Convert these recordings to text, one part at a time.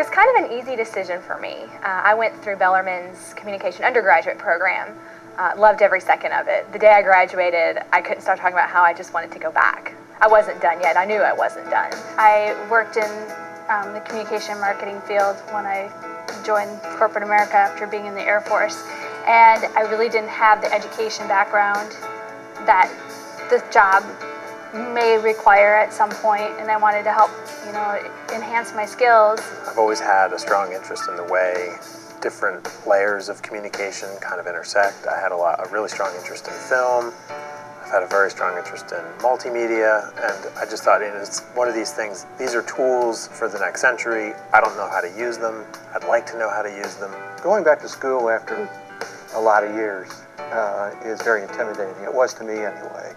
was kind of an easy decision for me. I went through Bellarmine's communication undergraduate program. Loved every second of it. The day I graduated, I couldn't stop talking about how I just wanted to go back. I wasn't done yet. I knew I wasn't done. I worked in the communication marketing field when I joined corporate America after being in the Air Force, and I really didn't have the education background that this job may require at some point, and I wanted to help, enhance my skills. I've always had a strong interest in the way different layers of communication kind of intersect. I had a really strong interest in film. I've had a very strong interest in multimedia, and I just thought it's one of these things, these are tools for the next century. I don't know how to use them. I'd like to know how to use them. Going back to school after a lot of years is very intimidating. It was to me anyway.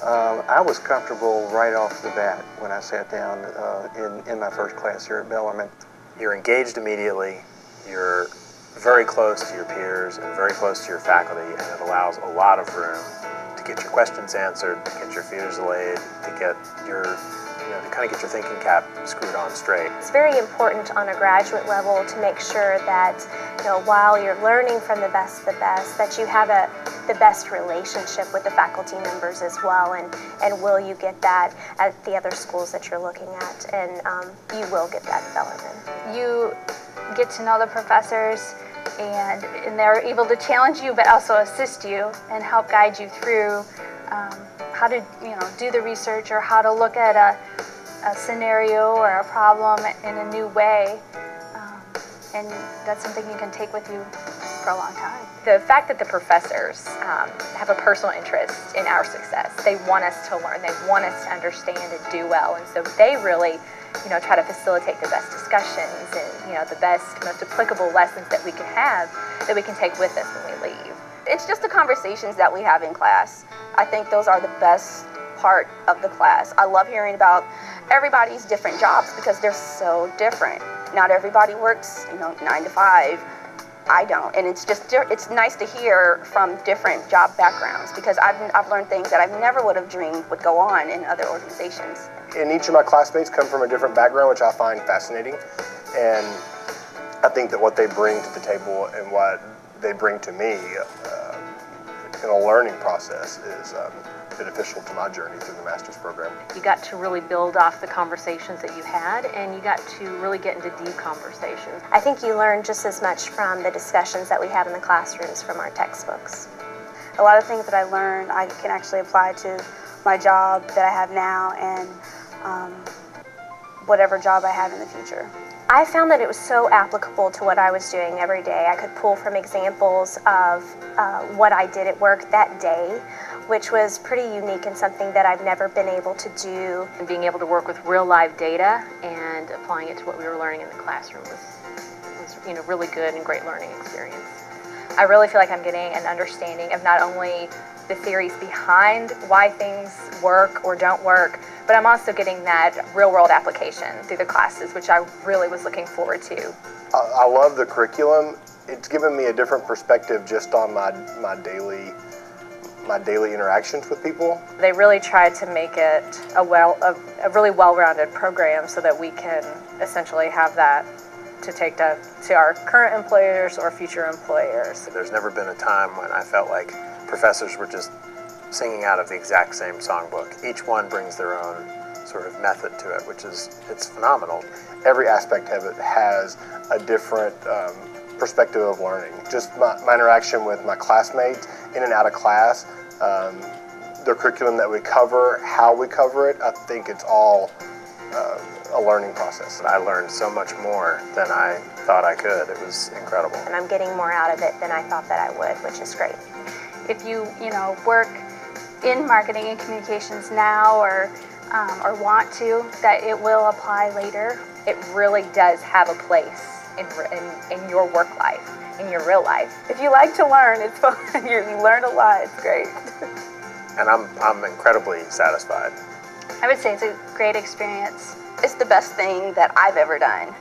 I was comfortable right off the bat when I sat down in my first class here at Bellarmine. You're engaged immediately. You're very close to your peers and very close to your faculty, and it allows a lot of room to get your questions answered, to get your fears allayed, to get your, to kind of get your thinking cap screwed on straight. It's very important on a graduate level to make sure that, while you're learning from the best, that you have the best relationship with the faculty members as well, and will you get that at the other schools that you're looking at, and you will get that at Bellarmine. You get to know the professors, and they're able to challenge you but also assist you and help guide you through how to do the research, or how to look at a scenario or a problem in a new way, and that's something you can take with you for a long time. The fact that the professors have a personal interest in our success, they want us to learn, they want us to understand and do well, and so they really try to facilitate the best discussions and the best, most applicable lessons that we can have, that we can take with us when we leave. It's just the conversations that we have in class. I think those are the best part of the class. I love hearing about everybody's different jobs because they're so different. Not everybody works, 9 to 5. I don't, and it's nice to hear from different job backgrounds because I've learned things that I never would have dreamed would go on in other organizations. And each of my classmates come from a different background, which I find fascinating, and I think that what they bring to the table and what they bring to me in a learning process is beneficial to my journey through the master's program. You got to really build off the conversations that you had, and you got to really get into deep conversations. I think you learn just as much from the discussions that we have in the classrooms from our textbooks. A lot of things that I learned I can actually apply to my job that I have now and whatever job I have in the future. I found that it was so applicable to what I was doing every day. I could pull from examples of what I did at work that day, which was pretty unique and something that I've never been able to do. And being able to work with real live data and applying it to what we were learning in the classroom was really good and great learning experience. I really feel like I'm getting an understanding of not only the theories behind why things work or don't work, but I'm also getting that real-world application through the classes, which I really was looking forward to. I love the curriculum. It's given me a different perspective just on my daily interactions with people. They really tried to make it a really well-rounded program so that we can essentially have that to take to our current employers or future employers. There's never been a time when I felt like professors were just singing out of the exact same songbook. Each one brings their own sort of method to it, it's phenomenal. Every aspect of it has a different perspective of learning. Just my interaction with my classmates in and out of class, the curriculum that we cover, how we cover it, I think it's all a learning process. I learned so much more than I thought I could. It was incredible. And I'm getting more out of it than I thought that I would, which is great. If you work in marketing and communications now or want to, that it will apply later. It really does have a place in your work life, in your real life. If you like to learn, it's fun. You learn a lot. It's great. And I'm incredibly satisfied. I would say it's a great experience. It's the best thing that I've ever done.